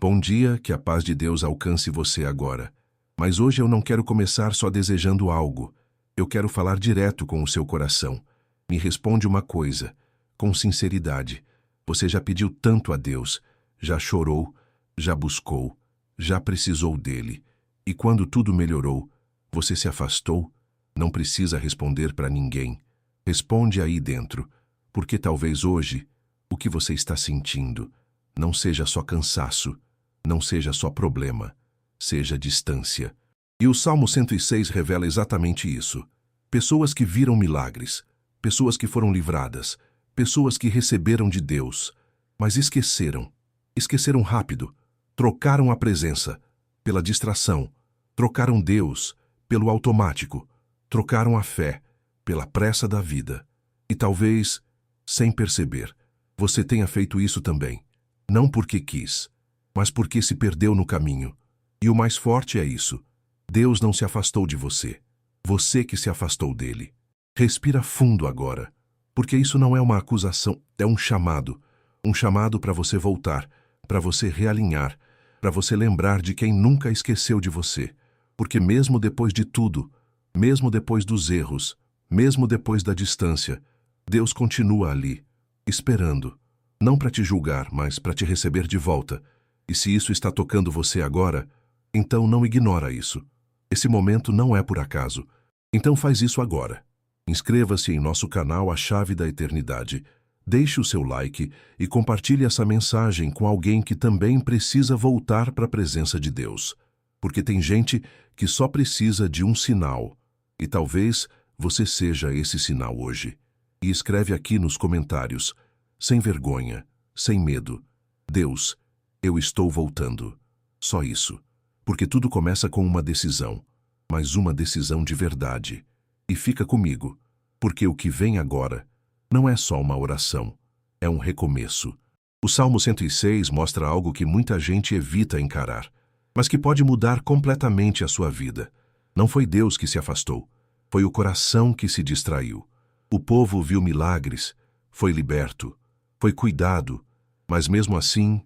Bom dia, que a paz de Deus alcance você agora. Mas hoje eu não quero começar só desejando algo. Eu quero falar direto com o seu coração. Me responde uma coisa, com sinceridade. Você já pediu tanto a Deus, já chorou, já buscou, já precisou dele. E quando tudo melhorou, você se afastou? Não precisa responder para ninguém. Responde aí dentro, porque talvez hoje o que você está sentindo não seja só cansaço, não seja só problema, seja distância. E o Salmo 106 revela exatamente isso. Pessoas que viram milagres, pessoas que foram livradas, pessoas que receberam de Deus, mas esqueceram rápido, trocaram a presença pela distração, trocaram Deus pelo automático, trocaram a fé pela pressa da vida. E talvez, sem perceber, você tenha feito isso também. Não porque quis, mas porque se perdeu no caminho. E o mais forte é isso. Deus não se afastou de você. Você que se afastou dele. Respira fundo agora, porque isso não é uma acusação, é um chamado. Um chamado para você voltar, para você realinhar, para você lembrar de quem nunca esqueceu de você. Porque mesmo depois de tudo, mesmo depois dos erros, mesmo depois da distância, Deus continua ali, esperando. Não para te julgar, mas para te receber de volta. E se isso está tocando você agora, então não ignora isso. Esse momento não é por acaso. Então faz isso agora. Inscreva-se em nosso canal A Chave da Eternidade. Deixe o seu like e compartilhe essa mensagem com alguém que também precisa voltar para a presença de Deus. Porque tem gente que só precisa de um sinal. E talvez você seja esse sinal hoje. E escreve aqui nos comentários, sem vergonha, sem medo: Deus, eu estou voltando. Só isso. Porque tudo começa com uma decisão, mas uma decisão de verdade. E fica comigo, porque o que vem agora não é só uma oração, é um recomeço. O Salmo 106 mostra algo que muita gente evita encarar, mas que pode mudar completamente a sua vida. Não foi Deus que se afastou, foi o coração que se distraiu. O povo viu milagres, foi liberto, foi cuidado, mas mesmo assim,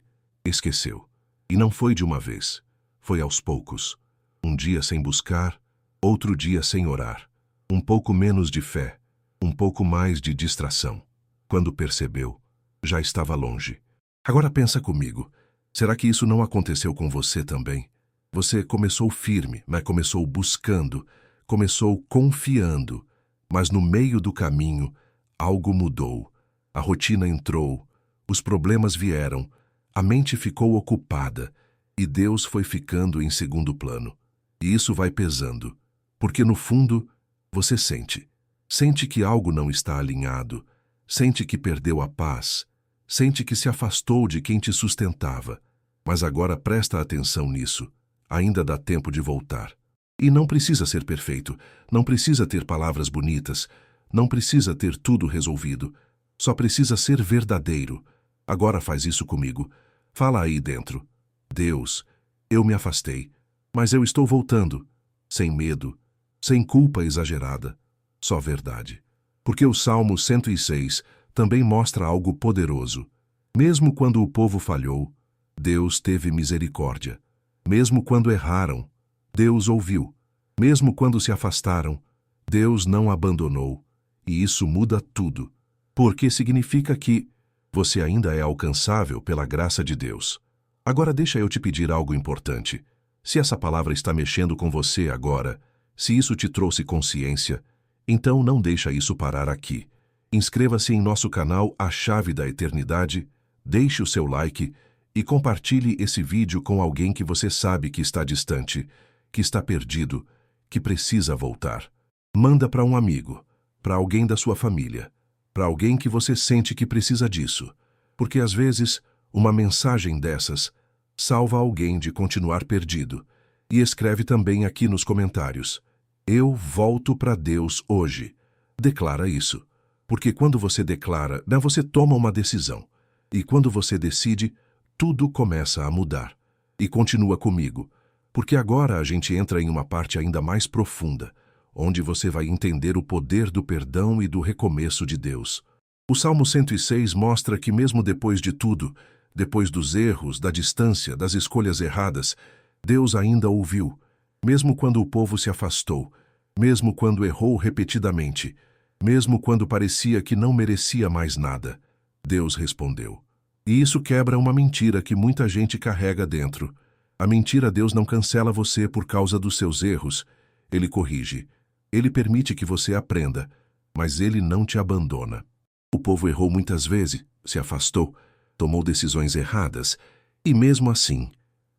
esqueceu. E não foi de uma vez, foi aos poucos. Um dia sem buscar, outro dia sem orar. Um pouco menos de fé, um pouco mais de distração. Quando percebeu, já estava longe. Agora pensa comigo, será que isso não aconteceu com você também? Você começou firme, mas começou buscando, começou confiando, mas no meio do caminho, algo mudou. A rotina entrou, os problemas vieram, a mente ficou ocupada e Deus foi ficando em segundo plano. E isso vai pesando, porque no fundo você sente que algo não está alinhado, sente que perdeu a paz, sente que se afastou de quem te sustentava. Mas agora presta atenção nisso, ainda dá tempo de voltar. E não precisa ser perfeito, não precisa ter palavras bonitas, não precisa ter tudo resolvido, só precisa ser verdadeiro. Agora faz isso comigo. Fala aí dentro: Deus, eu me afastei, mas eu estou voltando, sem medo, sem culpa exagerada, só verdade. Porque o Salmo 106 também mostra algo poderoso. Mesmo quando o povo falhou, Deus teve misericórdia. Mesmo quando erraram, Deus ouviu. Mesmo quando se afastaram, Deus não abandonou. E isso muda tudo, porque significa que você ainda é alcançável pela graça de Deus. Agora deixa eu te pedir algo importante. Se essa palavra está mexendo com você agora, se isso te trouxe consciência, então não deixa isso parar aqui. Inscreva-se em nosso canal A Chave da Eternidade, deixe o seu like e compartilhe esse vídeo com alguém que você sabe que está distante, que está perdido, que precisa voltar. Manda para um amigo, para alguém da sua família, para alguém que você sente que precisa disso, porque às vezes uma mensagem dessas salva alguém de continuar perdido. E escreve também aqui nos comentários: eu volto para Deus hoje. Declara isso, porque quando você declara, você toma uma decisão. E quando você decide, tudo começa a mudar. E continua comigo, porque agora a gente entra em uma parte ainda mais profunda, onde você vai entender o poder do perdão e do recomeço de Deus. O Salmo 106 mostra que mesmo depois de tudo, Depois dos erros, da distância, das escolhas erradas, Deus ainda ouviu, mesmo quando o povo se afastou, mesmo quando errou repetidamente, mesmo quando parecia que não merecia mais nada. Deus respondeu. E isso quebra uma mentira que muita gente carrega dentro. A mentira: Deus não cancela você por causa dos seus erros. Ele corrige. Ele permite que você aprenda, mas ele não te abandona. O povo errou muitas vezes, se afastou, tomou decisões erradas, e mesmo assim,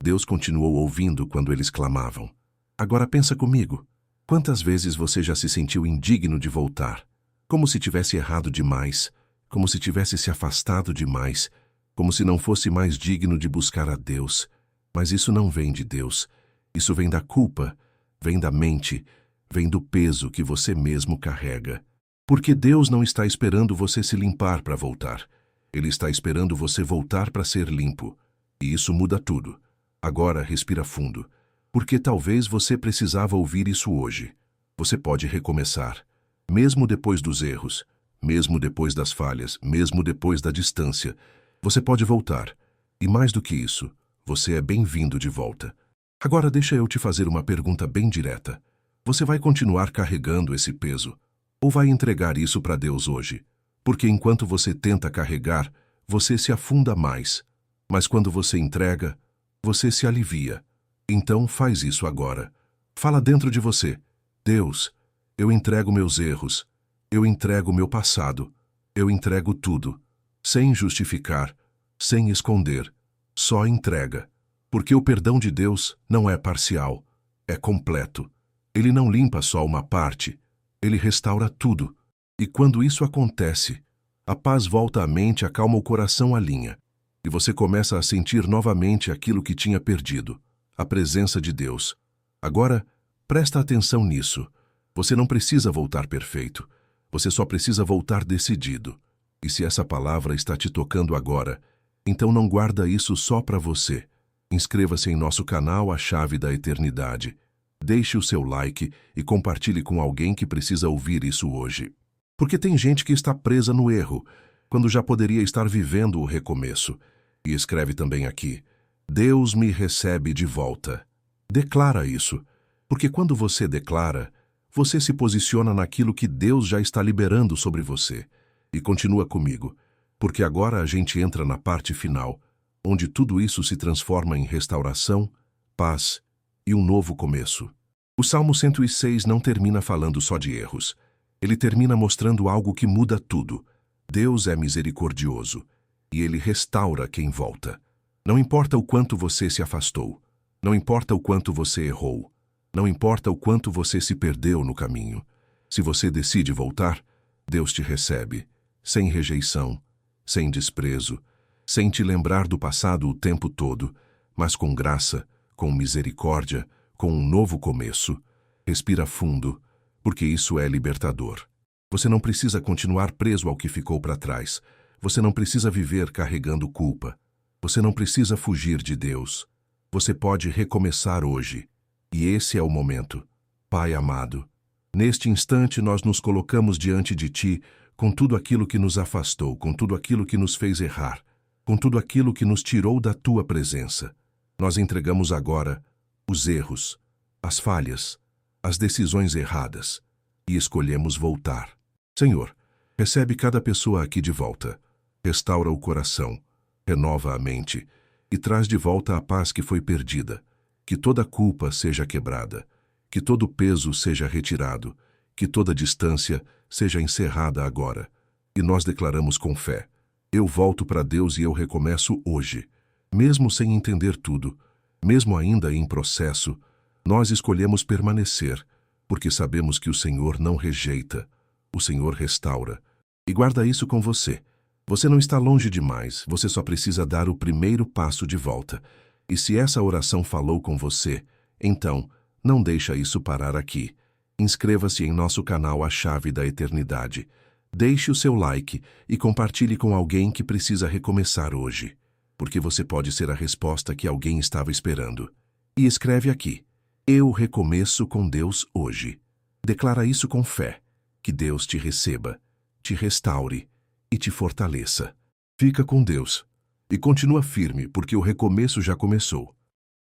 Deus continuou ouvindo quando eles clamavam. Agora pensa comigo. Quantas vezes você já se sentiu indigno de voltar? Como se tivesse errado demais, como se tivesse se afastado demais, como se não fosse mais digno de buscar a Deus. Mas isso não vem de Deus. Isso vem da culpa, vem da mente, vem do peso que você mesmo carrega. Porque Deus não está esperando você se limpar para voltar. Ele está esperando você voltar para ser limpo. E isso muda tudo. Agora respira fundo, porque talvez você precisava ouvir isso hoje. Você pode recomeçar, mesmo depois dos erros, mesmo depois das falhas, mesmo depois da distância. Você pode voltar. E mais do que isso, você é bem-vindo de volta. Agora deixa eu te fazer uma pergunta bem direta. Você vai continuar carregando esse peso? Ou vai entregar isso para Deus hoje? Porque enquanto você tenta carregar, você se afunda mais. Mas quando você entrega, você se alivia. Então faz isso agora. Fala dentro de você. Deus, eu entrego meus erros. Eu entrego meu passado. Eu entrego tudo. Sem justificar, sem esconder. Só entrega. Porque o perdão de Deus não é parcial, é completo. Ele não limpa só uma parte, ele restaura tudo. E quando isso acontece, a paz volta à mente, acalma o coração, alinha. E você começa a sentir novamente aquilo que tinha perdido, a presença de Deus. Agora, presta atenção nisso. Você não precisa voltar perfeito. Você só precisa voltar decidido. E se essa palavra está te tocando agora, então não guarda isso só para você. Inscreva-se em nosso canal A Chave da Eternidade. Deixe o seu like e compartilhe com alguém que precisa ouvir isso hoje. Porque tem gente que está presa no erro, quando já poderia estar vivendo o recomeço. E escreve também aqui: Deus me recebe de volta. Declara isso, porque quando você declara, você se posiciona naquilo que Deus já está liberando sobre você. E continua comigo, porque agora a gente entra na parte final, onde tudo isso se transforma em restauração, paz e um novo começo. O Salmo 106 não termina falando só de erros. Ele termina mostrando algo que muda tudo. Deus é misericordioso e Ele restaura quem volta. Não importa o quanto você se afastou, não importa o quanto você errou, não importa o quanto você se perdeu no caminho. Se você decide voltar, Deus te recebe, sem rejeição, sem desprezo, sem te lembrar do passado o tempo todo, mas com graça, com misericórdia, com um novo começo. Respira fundo, porque isso é libertador. Você não precisa continuar preso ao que ficou para trás. Você não precisa viver carregando culpa. Você não precisa fugir de Deus. Você pode recomeçar hoje. E esse é o momento. Pai amado, neste instante nós nos colocamos diante de Ti com tudo aquilo que nos afastou, com tudo aquilo que nos fez errar, com tudo aquilo que nos tirou da Tua presença. Nós entregamos agora os erros, as falhas, as decisões erradas e escolhemos voltar. Senhor, recebe cada pessoa aqui de volta, restaura o coração, renova a mente e traz de volta a paz que foi perdida. Que toda culpa seja quebrada, que todo peso seja retirado, que toda distância seja encerrada agora. E nós declaramos com fé: eu volto para Deus e eu recomeço hoje. Mesmo sem entender tudo, mesmo ainda em processo, nós escolhemos permanecer, porque sabemos que o Senhor não rejeita, o Senhor restaura. E guarda isso com você. Você não está longe demais, você só precisa dar o primeiro passo de volta. E se essa oração falou com você, então, não deixa isso parar aqui. Inscreva-se em nosso canal A Chave da Eternidade. Deixe o seu like e compartilhe com alguém que precisa recomeçar hoje, porque você pode ser a resposta que alguém estava esperando. E escreve aqui: eu recomeço com Deus hoje. Declara isso com fé. Que Deus te receba, te restaure e te fortaleça. Fica com Deus. E continua firme, porque o recomeço já começou.